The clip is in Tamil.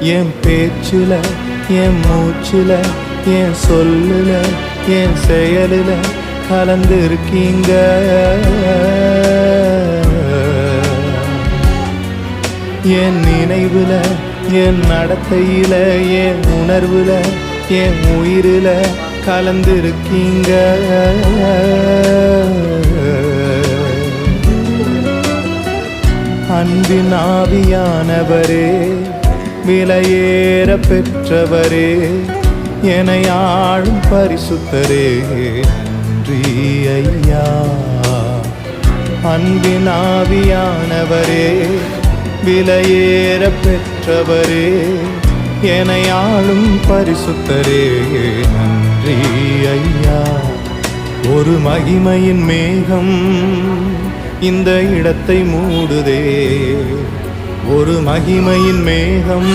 என் பேச்சுல, என் மூச்சுல, என் சொல்லுல, என் செயலுல கலந்திருக்கீங்க. என் நினைவுல, என் நடத்தையில, என் உணர்வுல, என் உயிரில கலந்திருக்கீங்க. அன்பின் ஆவியானவரே, விலையேற பெற்றவரே, என்னை ஆளும் பரிசுத்தரே, நன்றி ஐயா. அன்பின் ஆவியானவரே, விலையேற பெற்றவரே, என்னை ஆளும் பரிசுத்தரே, நன்றி ஐயா. ஒரு மகிமையின் மேகம் இந்த இடத்தை மூடுதே, ஒரு மகிமையின் மேகம்